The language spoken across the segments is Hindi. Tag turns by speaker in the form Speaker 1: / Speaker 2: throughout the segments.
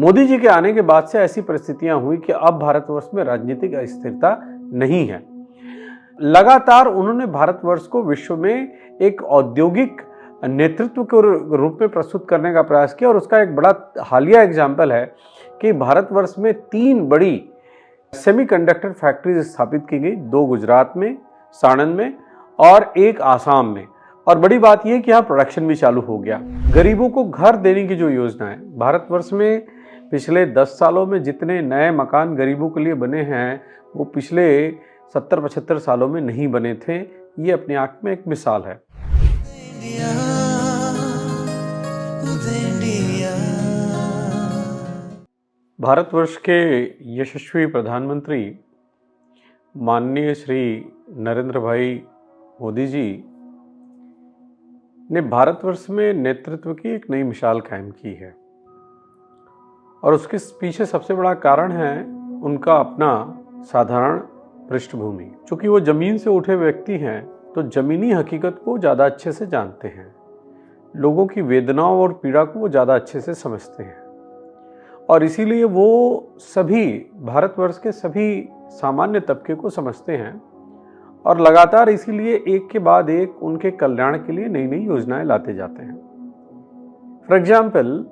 Speaker 1: मोदी जी के आने के बाद से ऐसी परिस्थितियां हुई कि अब भारतवर्ष में राजनीतिक अस्थिरता नहीं है। लगातार उन्होंने भारतवर्ष को विश्व में एक औद्योगिक नेतृत्व के रूप में प्रस्तुत करने का प्रयास किया और उसका एक बड़ा हालिया एग्जाम्पल है कि भारतवर्ष में 3 बड़ी सेमीकंडक्टर फैक्ट्रीज स्थापित की गई, 2 गुजरात में, साणंद में और 1 आसाम में। और बड़ी बात यह कि यहाँ प्रोडक्शन भी चालू हो गया। गरीबों को घर देने की जो योजना है, भारतवर्ष में पिछले 10 सालों में जितने नए मकान गरीबों के लिए बने हैं वो पिछले 70-75 सालों में नहीं बने थे। ये अपने आप में एक मिसाल है। भारतवर्ष के यशस्वी प्रधानमंत्री माननीय श्री नरेंद्र भाई मोदी जी ने भारतवर्ष में नेतृत्व की एक नई मिसाल कायम की है और उसके पीछे सबसे बड़ा कारण है उनका अपना साधारण पृष्ठभूमि। चूंकि वो जमीन से उठे व्यक्ति हैं तो जमीनी हकीकत को ज़्यादा अच्छे से जानते हैं, लोगों की वेदनाओं और पीड़ा को वो ज़्यादा अच्छे से समझते हैं और इसीलिए वो सभी भारतवर्ष के सभी सामान्य तबके को समझते हैं और लगातार इसीलिए एक के बाद एक उनके कल्याण के लिए नई नई योजनाएं लाते जाते हैं। फॉर एग्जाम्पल,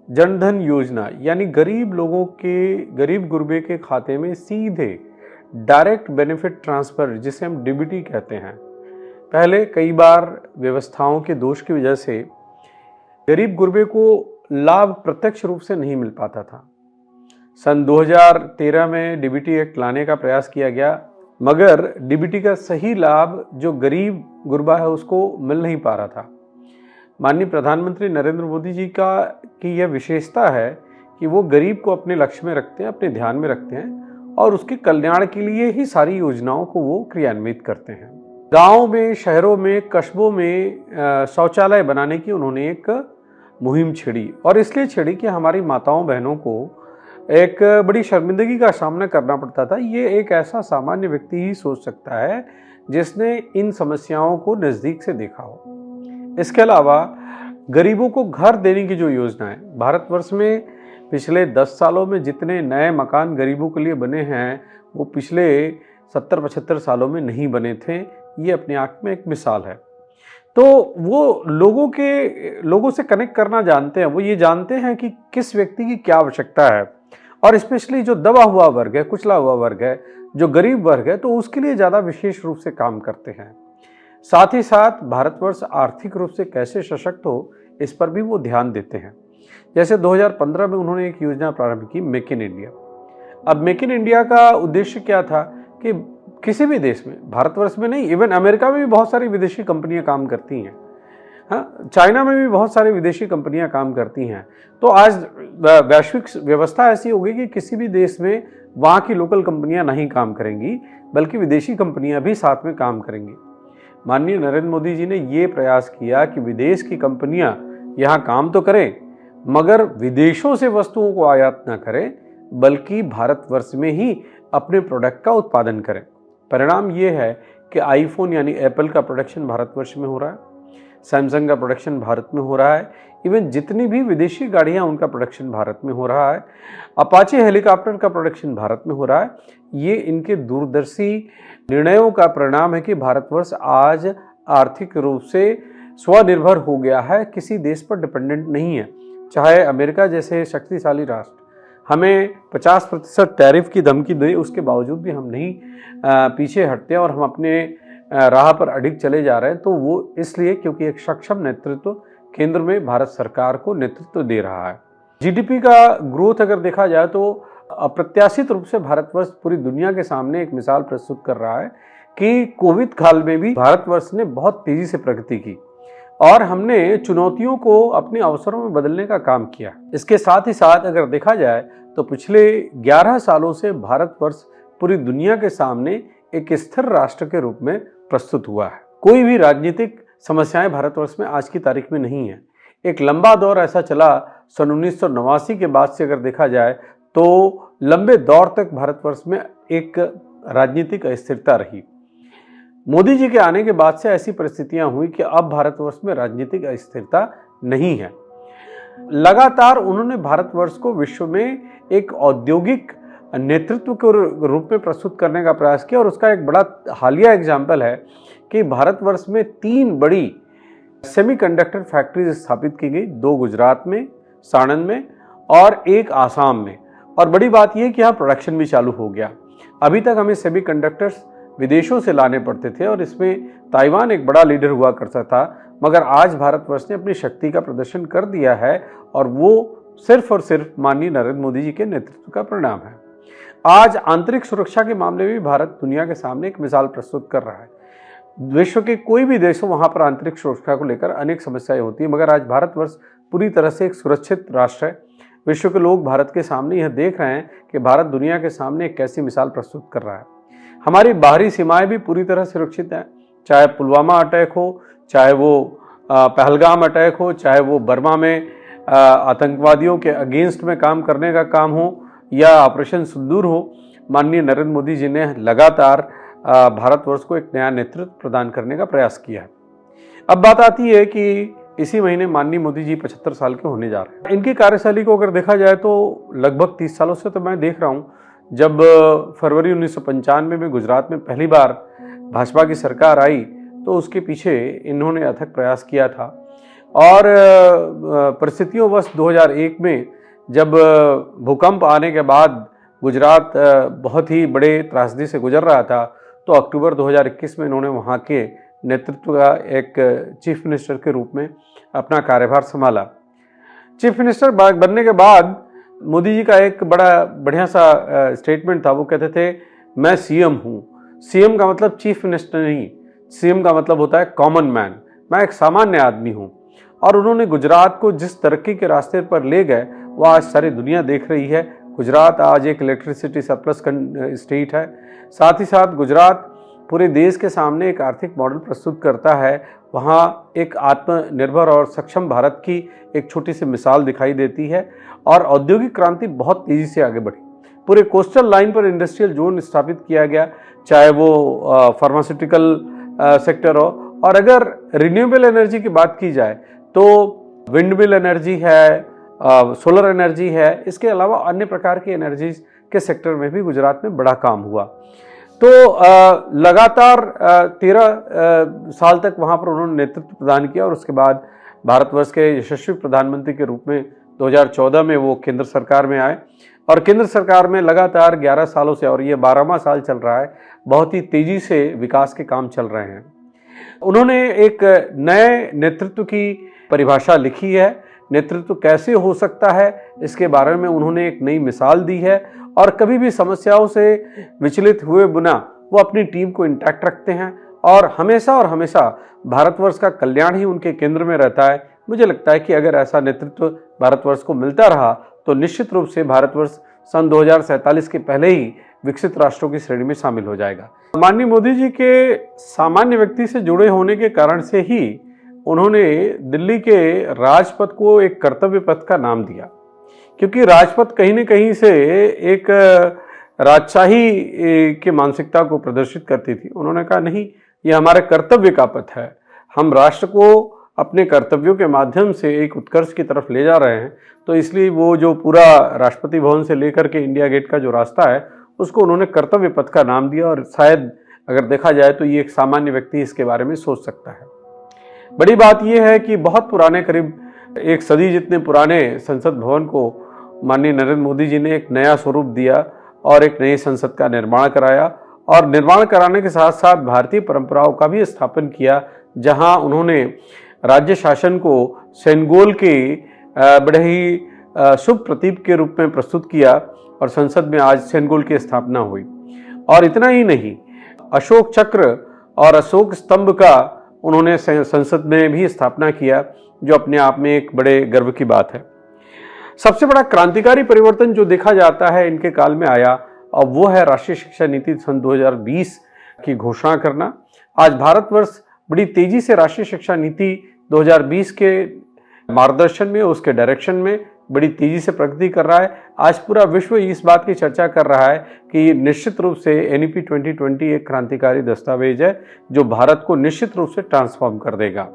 Speaker 1: जनधन योजना यानी गरीब लोगों के, गरीब गुरबे के खाते में सीधे डायरेक्ट बेनिफिट ट्रांसफर, जिसे हम डीबीटी कहते हैं। पहले कई बार व्यवस्थाओं के दोष की वजह से गरीब गुरबे को लाभ प्रत्यक्ष रूप से नहीं मिल पाता था। सन 2013 में डीबीटी एक्ट लाने का प्रयास किया गया, मगर डीबीटी का सही लाभ जो गरीब गुरबा है उसको मिल नहीं पा रहा था। माननीय प्रधानमंत्री नरेंद्र मोदी जी की यह विशेषता है कि वो गरीब को अपने लक्ष्य में रखते हैं, अपने ध्यान में रखते हैं और उसके कल्याण के लिए ही सारी योजनाओं को वो क्रियान्वित करते हैं। गाँव में, शहरों में, कस्बों में शौचालय बनाने की उन्होंने एक मुहिम छेड़ी और इसलिए छेड़ी कि हमारी माताओं बहनों को एक बड़ी शर्मिंदगी का सामना करना पड़ता था। ये एक ऐसा सामान्य व्यक्ति ही सोच सकता है जिसने इन समस्याओं को नज़दीक से देखा हो। इसके अलावा गरीबों को घर देने की जो योजना है, भारतवर्ष में पिछले 10 सालों में जितने नए मकान गरीबों के लिए बने हैं वो पिछले 70-75 सालों में नहीं बने थे। ये अपने आप में एक मिसाल है। तो वो लोगों से कनेक्ट करना जानते हैं, वो ये जानते हैं कि किस व्यक्ति की क्या आवश्यकता है और स्पेशली जो दबा हुआ वर्ग है, कुचला हुआ वर्ग है, जो गरीब वर्ग है, तो उसके लिए ज़्यादा विशेष रूप से काम करते हैं। साथ ही साथ भारतवर्ष आर्थिक रूप से कैसे सशक्त हो इस पर भी वो ध्यान देते हैं। जैसे 2015 में उन्होंने एक योजना प्रारंभ की, मेक इन इंडिया। अब मेक इन इंडिया का उद्देश्य क्या था कि किसी भी देश में, भारतवर्ष में नहीं, इवन अमेरिका में भी बहुत सारी विदेशी कंपनियां काम करती हैं, हाँ, चाइना में भी बहुत सारी विदेशी कंपनियां काम करती हैं। तो आज वैश्विक व्यवस्था ऐसी होगी कि किसी भी देश में वहाँ की लोकल कंपनियां नहीं काम करेंगी बल्कि विदेशी कंपनियां भी साथ में काम करेंगी। माननीय नरेंद्र मोदी जी ने ये प्रयास किया कि विदेश की कंपनियां यहाँ काम तो करें मगर विदेशों से वस्तुओं को आयात ना करें बल्कि भारतवर्ष में ही अपने प्रोडक्ट का उत्पादन करें। परिणाम ये है कि आईफोन यानी एप्पल का प्रोडक्शन भारतवर्ष में हो रहा है, सैमसंग का प्रोडक्शन भारत में हो रहा है, इवन जितनी भी विदेशी गाड़ियां उनका प्रोडक्शन भारत में हो रहा है, अपाचे हेलीकॉप्टर का प्रोडक्शन भारत में हो रहा है। ये इनके दूरदर्शी निर्णयों का परिणाम है कि भारतवर्ष आज आर्थिक रूप से स्वनिर्भर हो गया है, किसी देश पर डिपेंडेंट नहीं है। चाहे अमेरिका जैसे शक्तिशाली राष्ट्र हमें 50% टैरिफ की धमकी दे, उसके बावजूद भी हम नहीं पीछे हटते और हम अपने राह पर अडिग चले जा रहे हैं। तो वो इसलिए क्योंकि एक सक्षम नेतृत्व केंद्र में भारत सरकार को नेतृत्व दे रहा है। जीडीपी का ग्रोथ अगर देखा जाए तो अप्रत्याशित रूप से भारतवर्ष पूरी दुनिया के सामने एक मिसाल प्रस्तुत कर रहा है कि कोविड काल में भी भारतवर्ष ने बहुत तेजी से प्रगति की और हमने चुनौतियों को अपने अवसरों में बदलने का काम किया। इसके साथ ही साथ अगर देखा जाए तो पिछले 11 सालों से भारतवर्ष पूरी दुनिया के सामने एक स्थिर राष्ट्र के रूप में प्रस्तुत हुआ है। कोई भी राजनीतिक समस्याएं भारतवर्ष में आज की तारीख में नहीं है। एक लंबा दौर ऐसा चला सन 1989 के बाद से अगर देखा जाए तो लंबे दौर तक भारतवर्ष में एक राजनीतिक अस्थिरता रही। मोदी जी के आने के बाद से ऐसी परिस्थितियां हुई कि अब भारतवर्ष में राजनीतिक अस्थिरता नहीं है। लगातार उन्होंने भारतवर्ष को विश्व में एक औद्योगिक नेतृत्व के रूप में प्रस्तुत करने का प्रयास किया। और उसका एक बड़ा हालिया एग्जाम्पल है कि भारतवर्ष में 3 बड़ी सेमीकंडक्टर फैक्ट्रीज स्थापित की गई, 2 गुजरात में, साणंद में, और 1 आसाम में। और बड़ी बात यह कि यहाँ प्रोडक्शन भी चालू हो गया। अभी तक हमें सेमीकंडक्टर्स विदेशों से लाने पड़ते थे और इसमें ताइवान एक बड़ा लीडर हुआ करता था, मगर आज भारतवर्ष ने अपनी शक्ति का प्रदर्शन कर दिया है और वो सिर्फ और सिर्फ माननीय नरेंद्र मोदी जी के नेतृत्व का परिणाम है। आज आंतरिक सुरक्षा के मामले में भारत दुनिया के सामने एक मिसाल प्रस्तुत कर रहा है। विश्व के कोई भी देश हो, वहाँ पर आंतरिक सुरक्षा को लेकर अनेक समस्याएं होती है, मगर आज भारतवर्ष पूरी तरह से एक सुरक्षित राष्ट्र है। विश्व के लोग भारत के सामने यह देख रहे हैं कि भारत दुनिया के सामने एक कैसी मिसाल प्रस्तुत कर रहा है। हमारी बाहरी सीमाएं भी पूरी तरह सुरक्षित हैं, चाहे पुलवामा अटैक हो, चाहे वो पहलगाम अटैक हो, चाहे वो बर्मा में आतंकवादियों के अगेंस्ट में काम करने का काम हो, या ऑपरेशन सिंदूर हो। माननीय नरेंद्र मोदी जी ने लगातार भारतवर्ष को एक नया नेतृत्व प्रदान करने का प्रयास किया है। अब बात आती है कि इसी महीने माननीय मोदी जी 75 साल के होने जा रहे हैं। इनकी कार्यशैली को अगर देखा जाए तो लगभग 30 सालों से तो मैं देख रहा हूँ। जब फरवरी 1995 में गुजरात में पहली बार भाजपा की सरकार आई तो उसके पीछे इन्होंने अथक प्रयास किया था। और परिस्थितियों वश 2001 में जब भूकंप आने के बाद गुजरात बहुत ही बड़े त्रासदी से गुजर रहा था, तो अक्टूबर 2021 में इन्होंने वहाँ के नेतृत्व का एक चीफ मिनिस्टर के रूप में अपना कार्यभार संभाला। चीफ मिनिस्टर बनने के बाद मोदी जी का एक बड़ा बढ़िया सा स्टेटमेंट था। वो कहते थे, मैं सीएम हूँ। सीएम का मतलब चीफ मिनिस्टर नहीं, सीएम का मतलब होता है कॉमन मैन, मैं एक सामान्य आदमी हूँ। और उन्होंने गुजरात को जिस तरक्की के रास्ते पर ले गए वो आज सारी दुनिया देख रही है। गुजरात आज एक इलेक्ट्रिसिटी सरप्लस स्टेट है। साथ ही साथ गुजरात पूरे देश के सामने एक आर्थिक मॉडल प्रस्तुत करता है। वहाँ एक आत्मनिर्भर और सक्षम भारत की एक छोटी सी मिसाल दिखाई देती है। और औद्योगिक क्रांति बहुत तेज़ी से आगे बढ़ी। पूरे कोस्टल लाइन पर इंडस्ट्रियल जोन स्थापित किया गया, चाहे वो फार्मास्यूटिकल सेक्टर हो। और अगर रिन्यूएबल एनर्जी की बात की जाए तो विंडमिल एनर्जी है, सोलर एनर्जी है, इसके अलावा अन्य प्रकार की एनर्जीज के सेक्टर में भी गुजरात में बड़ा काम हुआ। तो लगातार 13 साल तक वहाँ पर उन्होंने नेतृत्व प्रदान किया। और उसके बाद भारतवर्ष के यशस्वी प्रधानमंत्री के रूप में 2014 में वो केंद्र सरकार में आए। और केंद्र सरकार में लगातार 11 सालों से, और ये 12वां साल चल रहा है, बहुत ही तेज़ी से विकास के काम चल रहे हैं। उन्होंने एक नए नेतृत्व की परिभाषा लिखी है। नेतृत्व कैसे हो सकता है इसके बारे में उन्होंने एक नई मिसाल दी है। और कभी भी समस्याओं से विचलित हुए बिना वो अपनी टीम को इंटैक्ट रखते हैं और हमेशा भारतवर्ष का कल्याण ही उनके केंद्र में रहता है। मुझे लगता है कि अगर ऐसा नेतृत्व भारतवर्ष को मिलता रहा तो निश्चित रूप से भारतवर्ष सन 2047 के पहले ही विकसित राष्ट्रों की श्रेणी में शामिल हो जाएगा। माननीय मोदी जी के सामान्य व्यक्ति से जुड़े होने के कारण से ही उन्होंने दिल्ली के राजपथ को एक कर्तव्य पथ का नाम दिया, क्योंकि राजपथ कहीं न कहीं से एक राजशाही के मानसिकता को प्रदर्शित करती थी। उन्होंने कहा नहीं, ये हमारे कर्तव्य का पथ है, हम राष्ट्र को अपने कर्तव्यों के माध्यम से एक उत्कर्ष की तरफ ले जा रहे हैं। तो इसलिए वो जो पूरा राष्ट्रपति भवन से लेकर के इंडिया गेट का जो रास्ता है उसको उन्होंने कर्तव्य पथ का नाम दिया। और शायद अगर देखा जाए तो ये एक सामान्य व्यक्ति इसके बारे में सोच सकता है। बड़ी बात यह है कि बहुत पुराने, करीब 1 सदी जितने पुराने संसद भवन को माननीय नरेंद्र मोदी जी ने एक नया स्वरूप दिया और एक नई संसद का निर्माण कराया। और निर्माण कराने के साथ साथ भारतीय परंपराओं का भी स्थापन किया, जहां उन्होंने राज्य शासन को सेनगोल के बड़े ही शुभ प्रतीक के रूप में प्रस्तुत किया और संसद में आज सेनगोल की स्थापना हुई। और इतना ही नहीं, अशोक चक्र और अशोक स्तंभ का उन्होंने संसद में भी स्थापना किया, जो अपने आप में एक बड़े गर्व की बात है। सबसे बड़ा क्रांतिकारी परिवर्तन जो देखा जाता है इनके काल में आया, और वो है राष्ट्रीय शिक्षा नीति सन 2020 की घोषणा करना। आज भारतवर्ष बड़ी तेजी से राष्ट्रीय शिक्षा नीति 2020 के मार्गदर्शन में, उसके डायरेक्शन में बड़ी तेजी से प्रगति कर रहा है। आज पूरा विश्व इस बात की चर्चा कर रहा है कि निश्चित रूप से NEP 2020 एक क्रांतिकारी दस्तावेज है जो भारत को निश्चित रूप से ट्रांसफॉर्म कर देगा।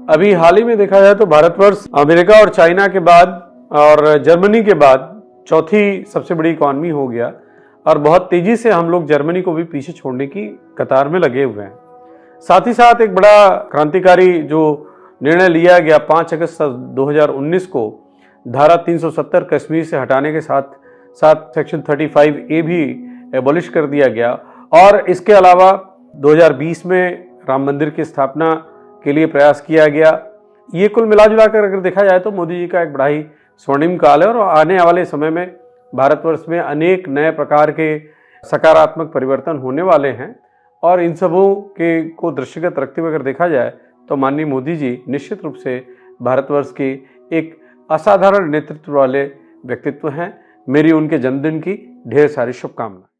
Speaker 1: अभी हाल ही में देखा जाए तो भारतवर्ष अमेरिका और चाइना के बाद और जर्मनी के बाद चौथी सबसे बड़ी इकॉनमी हो गया और बहुत तेजी से हम लोग जर्मनी को भी पीछे छोड़ने की कतार में लगे हुए हैं। साथ ही साथ एक बड़ा क्रांतिकारी जो निर्णय लिया गया 5 अगस्त 2019 को धारा 370 कश्मीर से हटाने के साथ साथ सेक्शन 35A भी एबॉलिश कर दिया गया और इसके अलावा 2020 में राम मंदिर की स्थापना के लिए प्रयास किया गया। ये कुल मिलाजुलाकर अगर देखा जाए तो मोदी जी का एक बड़ा ही स्वर्णिम काल है और आने वाले समय में भारतवर्ष में अनेक नए प्रकार के सकारात्मक परिवर्तन होने वाले हैं और इन सबों के को दृष्टिगत रखते हुए अगर देखा जाए तो माननीय मोदी जी निश्चित रूप से भारतवर्ष के एक असाधारण नेतृत्व वाले व्यक्तित्व हैं। मेरी उनके जन्मदिन की ढेर सारी शुभकामनाएं।